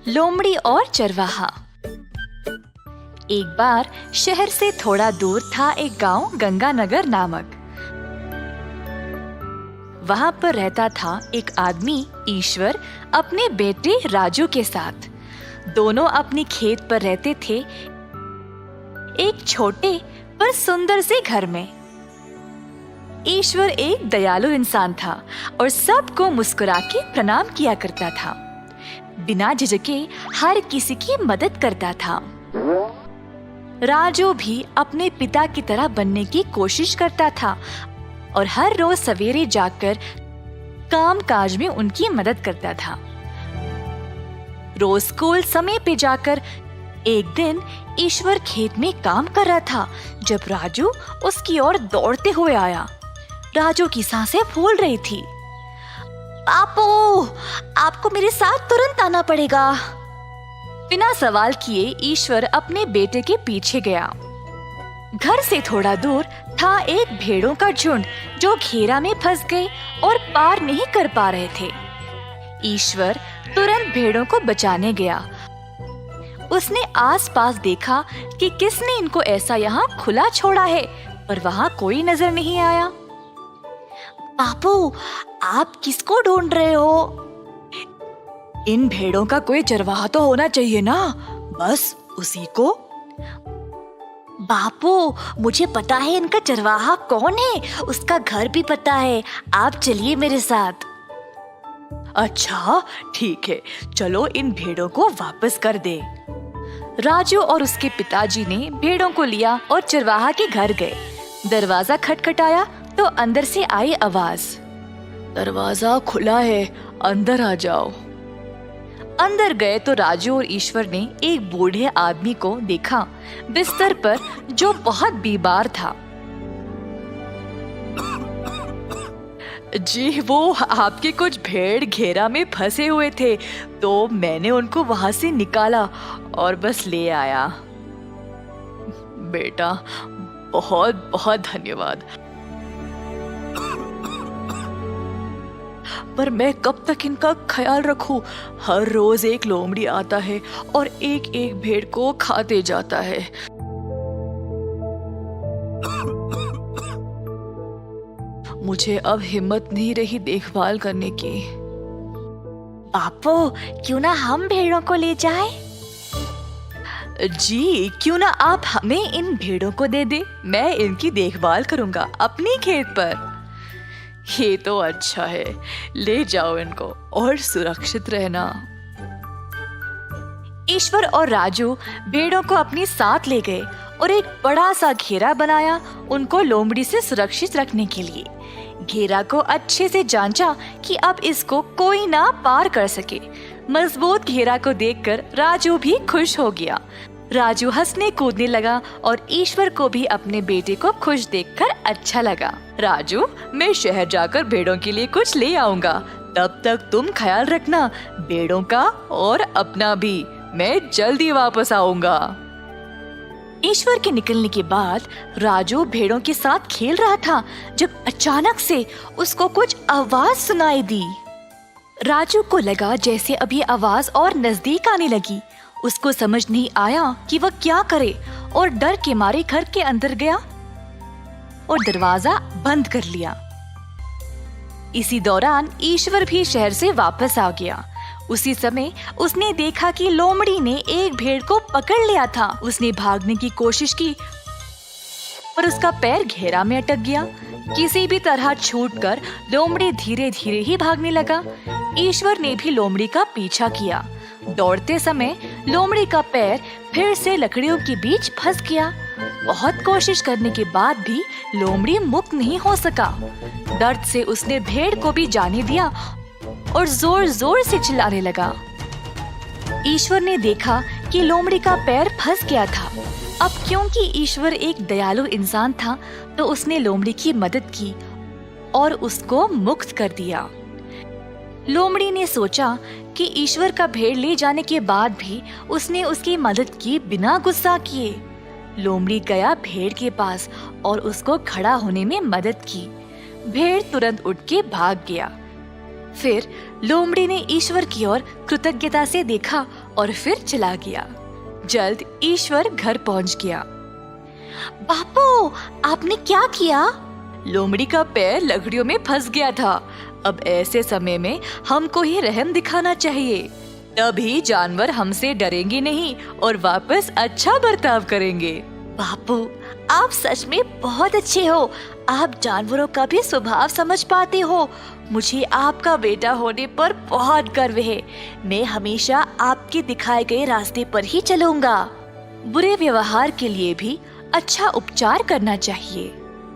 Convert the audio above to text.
लोमड़ी और चरवाहा। एक बार शहर से थोड़ा दूर था एक गांव गंगानगर नामक। वहां पर रहता था एक आदमी ईश्वर अपने बेटे राजू के साथ। दोनों अपनी खेत पर रहते थे, एक छोटे पर सुंदर से घर में। ईश्वर एक दयालु इंसान था और सबको मुस्कुरा के प्रणाम किया करता था। बिना झिझके हर किसी की मदद करता था। राजू भी अपने पिता की तरह बनने की कोशिश करता था और हर रोज सवेरे जाकर काम काज में उनकी मदद करता था। रोज स्कूल समय पे जाकर एक दिन ईश्वर खेत में काम कर रहा था जब राजू उसकी ओर दौड़ते हुए आया। राजू की सांसें फूल रही थी। पापू, आपको मेरे साथ तुरंत आना पड़ेगा। बिना सवाल किए ईश्वर अपने बेटे के पीछे गया। घर से थोड़ा दूर था एक भेड़ों का झुंड जो घेरा में फंस गए और पार नहीं कर पा रहे थे। ईश्वर तुरंत भेड़ों को बचाने गया। उसने आसपास देखा कि किसने इनको ऐसा यहाँ खुला छोड़ा है, पर वहाँ कोई नजर नहीं आया। बापू, आप किसको ढूंढ रहे हो? इन भेड़ों का कोई चरवाहा तो होना चाहिए ना, बस उसी को। बापू, मुझे पता है इनका चरवाहा कौन है, उसका घर भी पता है। आप चलिए मेरे साथ। अच्छा ठीक है, चलो इन भेड़ों को वापस कर दे। राजू और उसके पिताजी ने भेड़ों को लिया और चरवाहा के घर गए। दरवाजा खटखटाया तो अंदर से आई आवाज, दरवाजा खुला है, अंदर आ जाओ। अंदर गए तो राजू और ईश्वर ने एक बूढ़े आदमी को देखा बिस्तर पर, जो बहुत बीमार था। जी, वो आपके कुछ भेड़ घेरा में फंसे हुए थे, तो मैंने उनको वहां से निकाला और बस ले आया। बेटा, बहुत बहुत धन्यवाद। पर मैं कब तक इनका ख्याल रखूं? हर रोज एक लोमड़ी आता है और एक एक भेड़ को खाते जाता है। मुझे अब हिम्मत नहीं रही देखभाल करने की। बापू, क्यों ना हम भेड़ों को ले जाएं? जी, क्यों ना आप हमें इन भेड़ों को दे दे, मैं इनकी देखभाल करूंगा अपने खेत पर। ये तो अच्छा है, ले जाओ इनको और सुरक्षित रहना। ईश्वर और राजू भेड़ों को अपने साथ ले गए और एक बड़ा सा घेरा बनाया उनको लोमड़ी से सुरक्षित रखने के लिए। घेरा को अच्छे से जांचा कि अब इसको कोई ना पार कर सके। मजबूत घेरा को देखकर राजू भी खुश हो गया। राजू हंसने कूदने लगा और ईश्वर को भी अपने बेटे को खुश देखकर अच्छा लगा। राजू, मैं शहर जाकर भेड़ों के लिए कुछ ले आऊंगा, तब तक तुम ख्याल रखना भेड़ों का और अपना भी। मैं जल्दी वापस आऊंगा। ईश्वर के निकलने के बाद राजू भेड़ों के साथ खेल रहा था जब अचानक से उसको कुछ आवाज सुनाई दी। राजू को लगा जैसे अभी आवाज और नजदीक आने लगी। उसको समझ नहीं आया कि वह क्या करे और डर के मारे घर के अंदर गया और दरवाजा बंद कर लिया। इसी दौरान ईश्वर भी शहर से वापस आ गया। उसी समय उसने देखा कि लोमड़ी ने एक भेड़ को पकड़ लिया था। उसने भागने की कोशिश की पर उसका पैर घेरा में अटक गया। किसी भी तरह छूटकर लोमड़ी धीरे धीरे ही भागने लगा। ईश्वर ने भी लोमड़ी का पीछा किया। दौड़ते समय लोमड़ी का पैर फिर से लकड़ियों के बीच फंस गया। बहुत कोशिश करने के बाद भी लोमड़ी मुक्त नहीं हो सका। दर्द से उसने भेड़ को भी जाने दिया और जोर जोर से चिल्लाने लगा। ईश्वर ने देखा कि लोमड़ी का पैर फंस गया था। अब क्योंकि ईश्वर एक दयालु इंसान था, तो उसने लोमड़ी की मदद की और उसको मुक्त कर दिया। लोमड़ी ने सोचा कि ईश्वर का भेड़ ले जाने के बाद भी उसने उसकी मदद की बिना गुस्सा किए। लोमड़ी गया भेड़ के पास और उसको खड़ा होने में मदद की। भेड़ तुरंत उठ के भाग गया। फिर लोमड़ी ने ईश्वर की ओर कृतज्ञता से देखा और फिर चला गया। जल्द ईश्वर घर पहुंच गया। बापू, आपने क्या किया? लोमड़ी का पैर लकड़ियों में फंस गया था। अब ऐसे समय में हमको ही रहम दिखाना चाहिए, तभी जानवर हमसे डरेंगे नहीं और वापस अच्छा बर्ताव करेंगे। बापू, आप सच में बहुत अच्छे हो। आप जानवरों का भी स्वभाव समझ पाते हो। मुझे आपका बेटा होने पर बहुत गर्व है। मैं हमेशा आपके दिखाए गए रास्ते पर ही चलूंगा। बुरे व्यवहार के लिए भी अच्छा उपचार करना चाहिए।